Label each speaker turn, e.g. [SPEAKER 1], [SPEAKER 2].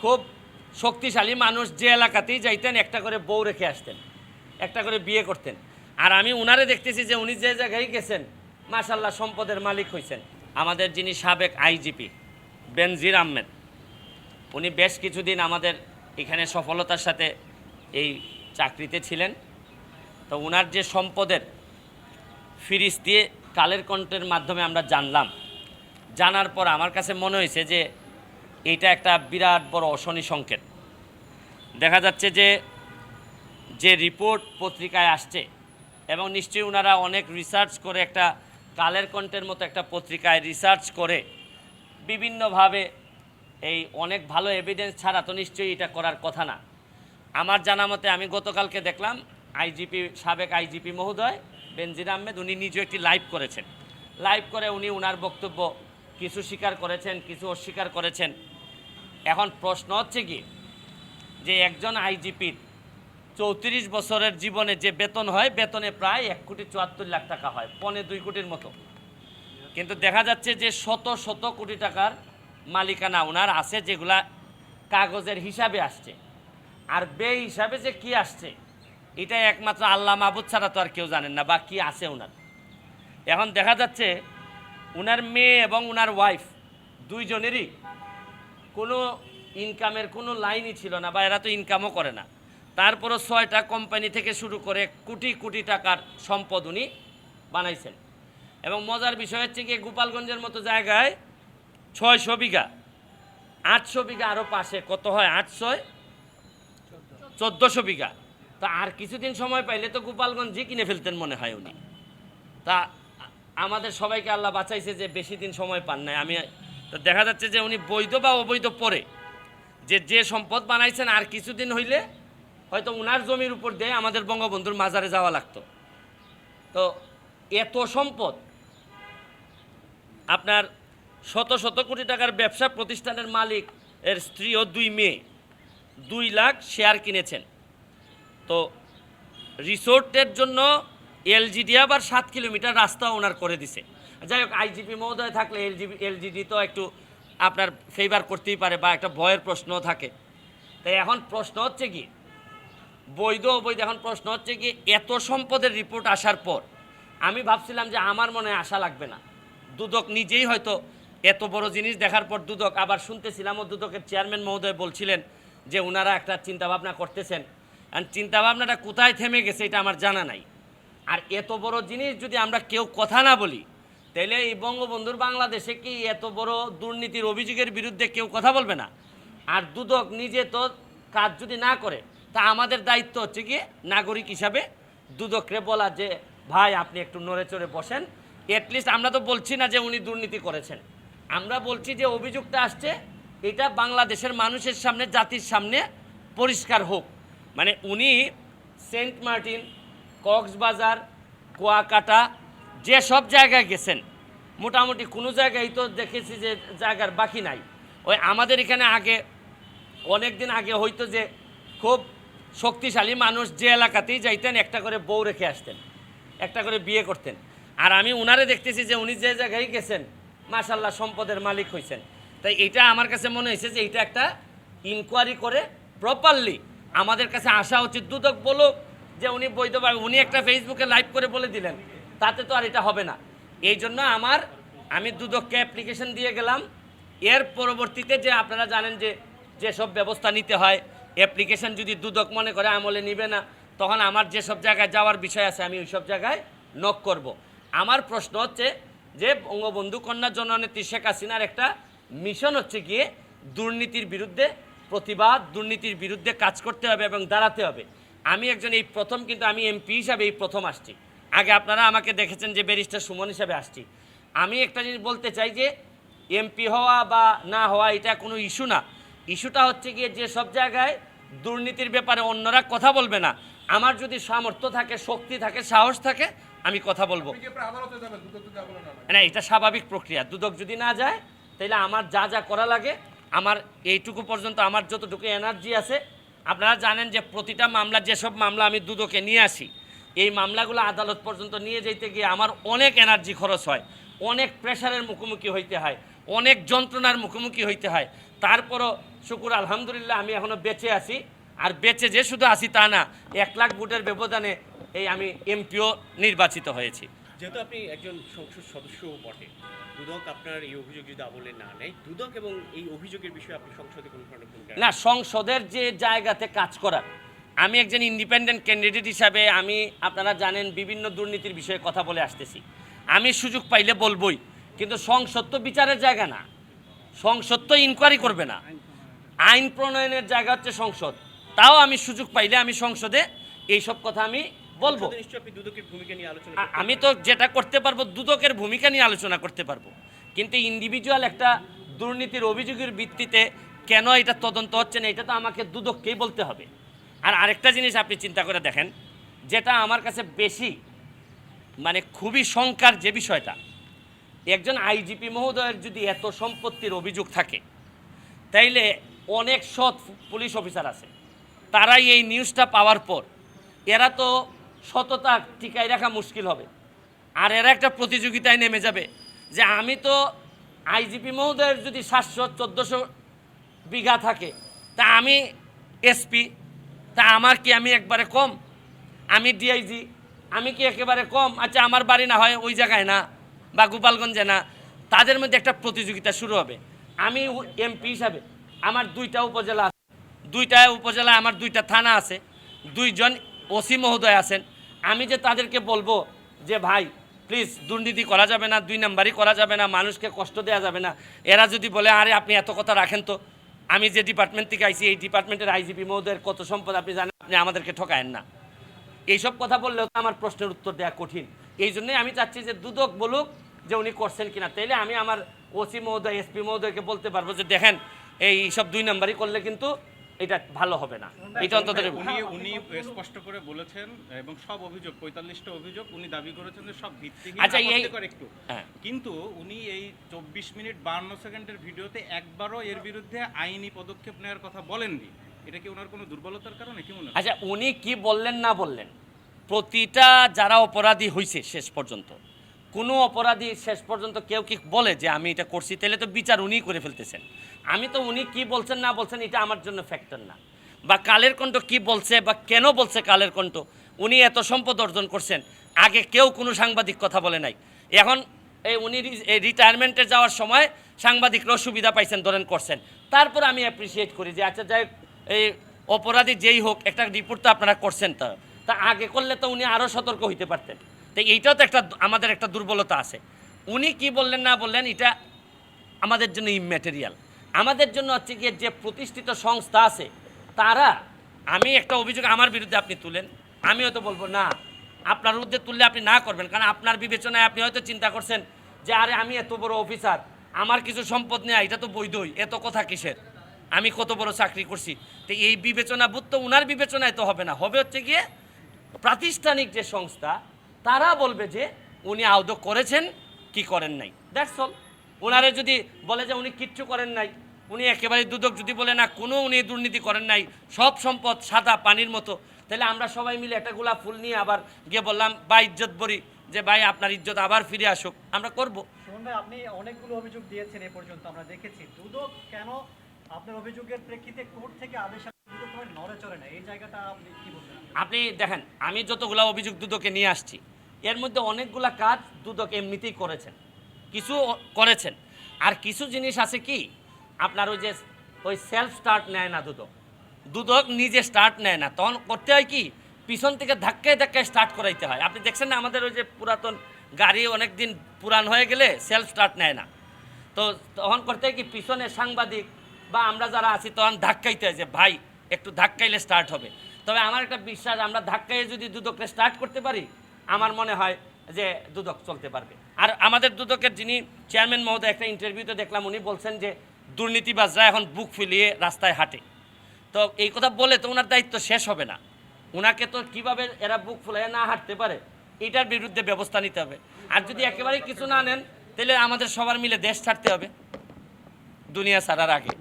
[SPEAKER 1] খুব শক্তিশালী মানুষ, যে এলাকাতেই যাইতেন একটা করে বউ রেখে আসতেন, একটা করে বিয়ে করতেন। আর আমি উনারে দেখতেছি যে উনি যে জায়গায় গেছেন মাশাল্লাহ সম্পদের মালিক হয়েছেন। আমাদের যিনি সাবেক আইজিপি বেনজির আহমেদ, উনি বেশ কিছুদিন আমাদের এখানে সফলতার সাথে এই চাকরিতে ছিলেন। তো উনার যে সম্পদের ফিরিস দিয়ে কালের কণ্ঠের মাধ্যমে আমরা জানলাম। জানার পর আমার কাছে মনে হয়েছে যে এইটা একটা বিরাট বড় অশনি সংকেত। দেখা যাচ্ছে যে রিপোর্ট পত্রিকায় আসছে, এবং নিশ্চয়ই ওনারা অনেক রিসার্চ করে, একটা কালের কণ্ঠের মতো একটা পত্রিকায় রিসার্চ করে বিভিন্নভাবে এই অনেক ভালো এভিডেন্স ছাড়া তো নিশ্চয়ই এটা করার কথা না। আমার জানা মতে আমি গতকালকে দেখলাম সাবেক আইজিপি মহোদয় বেনজির আহমেদ উনি নিজে একটি লাইভ করেছেন। লাইভ করে উনি ওনার বক্তব্য কিছু স্বীকার করেছেন, কিছু অস্বীকার করেছেন। এখন প্রশ্ন হচ্ছে কি, যে একজন আইজিপির 34 বছরের জীবনে যে বেতন হয়, বেতনে প্রায় 1,74,00,000 টাকা হয়, 1.25 কোটির মতো। কিন্তু দেখা যাচ্ছে যে শত শত কোটি টাকার মালিকানা ওনার আছে, যেগুলা কাগজের হিসাবে আসছে। আর বে হিসাবে যে কি আসছে এটা একমাত্র আল্লাহ মাহবুদ ছাড়া তো আর কেউ জানেন না, বা কি আছে ওনার। এখন দেখা যাচ্ছে ওনার মেয়ে এবং ওনার ওয়াইফ দুইজনেরই কোনো ইনকামের কোনো লাইনই ছিল না, বা এরা তো ইনকামও করে না। তারপরও 6টা কোম্পানি থেকে শুরু করে কোটি কোটি টাকার সম্পদ উনি বানাইছেন। এবং মজার বিষয় হচ্ছে কি, গোপালগঞ্জের মতো জায়গায় 600 বিঘা, 800 বিঘা আরও পাশে কত হয়, 1400 বিঘা। তা আর কিছুদিন সময় পাইলে তো গোপালগঞ্জই কিনে ফেলতেন মনে হয় উনি। তা আমাদের সবাইকে আল্লাহ বাঁচাইছে যে বেশি দিন সময় পান নাই। তো দেখা যাচ্ছে যে উনি বৈধ বা অবৈধ পরে যে সম্পদ বানাইছেন, আর কিছুদিন হইলে হয়তো উনার জমির উপর দিয়ে আমাদের বঙ্গবন্ধুর মাজারে যাওয়া লাগতো। তো এত সম্পদ, আপনার শত শত কোটি টাকার ব্যবসা প্রতিষ্ঠানের মালিক এর স্ত্রী ও 2 মেয়ে 2 লাখ শেয়ার কিনেছেন। তো রিসোর্টের জন্য এলজিডি আবার 7 কিলোমিটার রাস্তা ওনার করে দিছে। যাই হোক, আইজিপি মহোদয় থাকলে এলজিডি তো একটু আপনার ফেভার করতেই পারে, বা একটা ভয়ের প্রশ্নও থাকে। তাই এখন প্রশ্ন হচ্ছে কি, বৈধ অবৈধ, এখন প্রশ্ন হচ্ছে কি, এত সম্পদের রিপোর্ট আসার পর আমি ভাবছিলাম যে আমার মনে আশা লাগবে না, দুদক নিজেই হয়তো এত বড় জিনিস দেখার পর দুদক, আবার শুনতেছিলাম ও দুদকের চেয়ারম্যান মহোদয় বলছিলেন যে ওনারা একটা চিন্তাভাবনা করতেছেন। আর চিন্তাভাবনাটা কোথায় থেমে গেছে এটা আমার জানা নাই। আর এত বড় জিনিস যদি আমরা কেউ কথা না বলি, তাহলে এই বঙ্গবন্ধুর বাংলাদেশে কি এত বড় দুর্নীতির অভিযোগের বিরুদ্ধে কেউ কথা বলবে না? আর দুদক নিজে তো কাজ যদি না করে, তা আমাদের দায়িত্ব হচ্ছে কি নাগরিক হিসাবে দুদকরে বলা যে ভাই আপনি একটু নড়ে চড়ে বসেন। অ্যাটলিস্ট আমরা তো বলছি না যে উনি দুর্নীতি করেছেন, আমরা বলছি যে অভিযোগটা আসছে এটা বাংলাদেশের মানুষের সামনে, জাতির সামনে পরিষ্কার হোক। মানে উনি সেন্ট মার্টিন, কক্সবাজার, কুয়াকাটা যে সব জায়গায় গেছেন, মোটামুটি কোনো জায়গায় তো দেখেছি যে জায়গার বাকি নাই। ওই আমাদের এখানে আগে অনেক দিন আগে হয়তো যে খুব শক্তিশালী মানুষ যে এলাকাতেই যাইতেন একটা করে বউ রেখে আসতেন, একটা করে বিয়ে করতেন। আর আমি উনারে দেখতেছি যে উনি যে জায়গায় গেছেন মাশাল্লাহ সম্পদের মালিক হয়েছেন। তাই এটা আমার কাছে মনে হয়েছে যে এটা একটা ইনকোয়ারি করে প্রপারলি আমাদের কাছে আসা উচিত। দুদক বলুক যে উনি বৈধভাবে, উনি একটা ফেসবুকে লাইভ করে বলে দিলেন, তাতে তো আর এটা হবে না। এই জন্য আমি দুদককে অ্যাপ্লিকেশন দিয়ে গেলাম। এর পরবর্তীতে যে আপনারা জানেন যে যেসব ব্যবস্থা নিতে হয়, অ্যাপ্লিকেশন যদি দুদক মনে করে আমলে নিবে না, তখন আমার যেসব জায়গায় যাওয়ার বিষয় আছে আমি ওই সব জায়গায় নক করব। আমার প্রশ্ন হচ্ছে যে বঙ্গবন্ধু কন্যা জননেত্রী শেখ হাসিনার একটা মিশন হচ্ছে গিয়ে দুর্নীতির বিরুদ্ধে প্রতিবাদ, দুর্নীতির বিরুদ্ধে কাজ করতে হবে এবং দাঁড়াতে হবে। আমি একজন এই প্রথম, কিন্তু আমি এমপি হিসাবে এই প্রথম আসছি। আগে আপনারা আমাকে দেখেছেন যে ব্যারিস্টার সুমন হিসাবে আসছি। আমি একটা জিনিস বলতে চাই যে এমপি হওয়া বা না হওয়া এটা কোনো ইস্যু না। ইস্যুটা হচ্ছে গিয়ে যে সব জায়গায় দুর্নীতির ব্যাপারে অন্যরা কথা বলবে না, আমার যদি সামর্থ্য থাকে, শক্তি থাকে, সাহস থাকে, আমি কথা বলবো। না, এটা স্বাভাবিক প্রক্রিয়া। দুদক যদি না যায় তাহলে আমার যা যা করা লাগে, আমার এইটুকু পর্যন্ত আমার যতটুকু এনার্জি আছে, আপনারা জানেন যে প্রতিটা মামলা, যেসব মামলা আমি দুদকে নিয়ে আসি, এই মামলাগুলো আদালত পর্যন্ত নিয়ে যেতে গিয়ে আমার অনেক এনার্জি খরচ হয়, অনেক প্রেশারের মুখোমুখি হইতে হয়, অনেক যন্ত্রণার মুখোমুখি হইতে হয়। তারপরও শুকুর আলহামদুলিল্লাহ আমি এখনও বেঁচে আছি। আর বেঁচে যে শুধু আছি তা না, 1 লাখ ভোটের ব্যবধানে এই আমি এমপিও নির্বাচিত হয়েছি।
[SPEAKER 2] যেহেতু আপনি একজন সংসদ সদস্যও বটে, দুদক আপনার এই অভিযোগ যদি আমলে না নেয়, দুদক এবং এই অভিযোগের বিষয়ে আপনি সংসদে কোনো ধরনের ভূমিকা
[SPEAKER 1] না, সংসদের যে জায়গাতে কাজ করার, আমি একজন ইন্ডিপেন্ডেন্ট ক্যান্ডিডেট হিসাবে আমি আপনারা জানেন বিভিন্ন দুর্নীতির বিষয়ে কথা বলে আসতেছি। আমি সুযোগ পাইলে বলবই, কিন্তু সংসদ তো বিচারের জায়গা না, সংসদ তো ইনকোয়ারি করবে না, আইন প্রণয়নের জায়গা হচ্ছে সংসদ। তাও আমি সুযোগ পাইলে আমি সংসদে এইসব কথা আমি বলবো।
[SPEAKER 2] নিশ্চয়ই আপনি দুদকের ভূমিকা নিয়ে আলোচনা
[SPEAKER 1] আমি তো যেটা করতে পারবো দুদকের ভূমিকা নিয়ে আলোচনা করতে পারবো, কিন্তু ইন্ডিভিজুয়াল একটা দুর্নীতির অভিযোগের ভিত্তিতে কেন এটা তদন্ত হচ্ছে না এটা তো আমাকে দুদককেই বলতে হবে। আর আরেকটা জিনিস আপনি চিন্তা করে দেখেন, যেটা আমার কাছে বেশি মানে খুবই শঙ্কার যে বিষয়টা, একজন আইজিপি মহোদয়ের যদি এত সম্পত্তির অভিযোগ থাকে, তাইলে অনেক সৎ পুলিশ অফিসার আছে, তারাই এই নিউজটা পাওয়ার পর এরা তো সততা টিকায় রাখা মুশকিল হবে, আর এরা একটা প্রতিযোগিতায় নেমে যাবে যে আমি তো আইজিপি মহোদয়ের যদি 700-1400 বিঘা থাকে, তা আমি এসপি, তা আমার কি আমি একবারে কম? আমি ডিআইজি, আমি কি একেবারে কম? আচ্ছা আমার বাড়ি না হয় ওই জায়গায় না বা গোপালগঞ্জে না, তাদের মধ্যে একটা প্রতিযোগিতা শুরু হবে। আমি এমপি হিসাবে আমার 2টা উপজেলা আছে, 2টা উপজেলা আমার 2টা থানা আছে, 2জন ওসি মহোদয় আছেন, আমি যে তাদেরকে বলবো যে ভাই প্লিজ দুর্নীতি করা যাবে না, 2 নাম্বারই করা যাবে না, মানুষকে কষ্ট দেওয়া যাবে না, এরা যদি বলে আরে আপনি এত কথা রাখেন তো, আমি যে ডিপার্টমেন্ট থেকে আইছি এই ডিপার্টমেন্টের আইজিপি মহোদয়ের কত সম্পদ আপনি জানেন, আপনি আমাদেরকে ঠকায়েন না, এইসব কথা বললেও তো আমার প্রশ্নের উত্তর দেওয়া কঠিন। এই জন্যই আমি চাচ্ছি যে দুদক বলুক যে উনি করছেন কিনা, তাইলে আমি আমার ওসি মহোদয় এসপি মহোদয়কে বলতে পারবো যে দেখেন এই সব 2 নাম্বারই করলে কিন্তু এটা ভালো হবে না। এটা অন্তত
[SPEAKER 3] উনি স্পষ্ট করে বলেছেন এবং সব অভিযোগ 45টা অভিযোগ উনি দাবি করেছেন যে সব ভিত্তিহীন।
[SPEAKER 1] আচ্ছা এই
[SPEAKER 3] একটু কিন্তু উনি এই 24 মিনিট 52 সেকেন্ডের ভিডিওতে একবারও এর বিরুদ্ধে আইনি পদক্ষেপ নেওয়ার কথা বলেননি। এটা কি ওনার কোনো দুর্বলতার কারণে কি মনে হয়?
[SPEAKER 1] আচ্ছা উনি কি বললেন না বললেন, প্রতিটা যারা অপরাধী হয়েছে শেষ পর্যন্ত, কোনো অপরাধী শেষ পর্যন্ত কেউ কি বলে যে আমি এটা করছি, তাহলে তো বিচার উনিই করে ফেলতেছেন। আমি তো উনি কি বলছেন না বলছেন এটা আমার জন্য ফ্যাক্টর না, বা কালের কণ্ঠ কি বলছে বা কেন বলছে কালের কণ্ঠ, উনি এত সম্পদ অর্জন করছেন, আগে কেউ কোনো সাংবাদিক কথা বলে নাই, এখন এই উনি রিটায়ারমেন্টে যাওয়ার সময় সাংবাদিকরাও সুবিধা পাইছেন ধরেন করছেন, তারপর আমি অ্যাপ্রিসিয়েট করি যে আচ্ছা যাই এই অপরাধী যেই হোক একটা রিপোর্ট তো আপনারা করছেন, তা আগে করলে তো উনি আরও সতর্ক হইতে পারতেন। তো এইটাও তো একটা আমাদের একটা দুর্বলতা আছে, উনি কি বললেন না বললেন এটা আমাদের জন্য ইম্যাটেরিয়াল। আমাদের জন্য হচ্ছে গিয়ে যে প্রতিষ্ঠিত সংস্থা আছে তারা, আমি একটা অভিযোগ আমার বিরুদ্ধে আপনি তুলেন, আমি হয়তো বলবো না, আপনার বিরুদ্ধে তুললে আপনি না করবেন, কারণ আপনার বিবেচনায় আপনি হয়তো চিন্তা করছেন যে আরে আমি এত বড় অফিসার, আমার কিছু সম্পদ নেই, এটা তো বৈধই, এত কথা কিসের, আমি কত বড় চাকরি করছি। তো এই বিবেচনা বোধ তো ওনার বিবেচনায় তো হবে না, হবে হচ্ছে গিয়ে প্রাতিষ্ঠানিক যে সংস্থা তারা বলবে যে উনি আদৌ করেছেন কি করেন নাই, দ্যাটস অল। ওনারে যদি বলে যে উনি কিচ্ছু করেন নাই, উনি একেবারে দুদক যদি বলে না কোনো উনি দুর্নীতি করেন নাই, সব সম্পদ সাদা পানির মতো, তাহলে আমরা সবাই মিলে একটা গোলাপ ফুল নিয়ে আবার গিয়ে বললাম বা ইজ্জত বরি যে ভাই আপনার ইজ্জত আবার ফিরে আসুক, আমরা করব।
[SPEAKER 4] সুমন ভাই, আপনি অনেকগুলো অভিযোগ দিয়েছেন এ পর্যন্ত আমরা দেখেছি, দুদক কেন আপনার অভিযোগের প্রেক্ষিতে কোর্ট থেকে আদেশ দুদক নড়ে চড়ে না, এই জায়গাটা আপনি কি বলবেন?
[SPEAKER 1] আপনি দেখেন আমি যতগুলো অভিযোগ দুদকে নিয়ে আসছি এর মধ্যে অনেকগুলা কাজ দুদক এমনিতেই করেছেন, কিছু করেছেন, আর কিছু জিনিস আছে কি আপনার ওই সেলফ স্টার্ট নেয় না দুদক, দুদক নিজে স্টার্ট নেয় না, তখন করতে হয় কি পিছন থেকে ধাক্কায় ধাক্কায় স্টার্ট করাইতে হয়। আপনি দেখছেন না আমাদের ওই যে পুরাতন গাড়ি অনেক দিন পুরান হয়ে গেলে সেলফ স্টার্ট নেয় না, তো তখন করতে হয় কি পিছনে সাংবাদিক বা আমরা যারা আছি তখন ধাক্কাইতে হয় যে ভাই একটু ধাক্কাইলে স্টার্ট হবে। তবে আমার একটা বিশ্বাস আমরা ধাক্কাইয়ে যদি দুদককে স্টার্ট করতে পারি আমার মনে হয় যে দুদক চলতে পারবে। আর আমাদের দুদকের যিনি চেয়ারম্যান মহোদয় একটা ইন্টারভিউতে দেখলাম উনি বলছেন যে দুর্নীতিবাজরা এখন বুক ফুলিয়ে রাস্তায় হাঁটে, তো এই কথা বলে তো ওনার দায়িত্ব শেষ হবে না, ওনাকে তো কীভাবে এরা বুক ফুলিয়ে না হাঁটতে পারে এটার বিরুদ্ধে ব্যবস্থা নিতে হবে। আর যদি একেবারেই কিছু না নেন তাহলে আমাদের সবার মিলে দেশ ছাড়তে হবে দুনিয়া ছাড়ার আগে।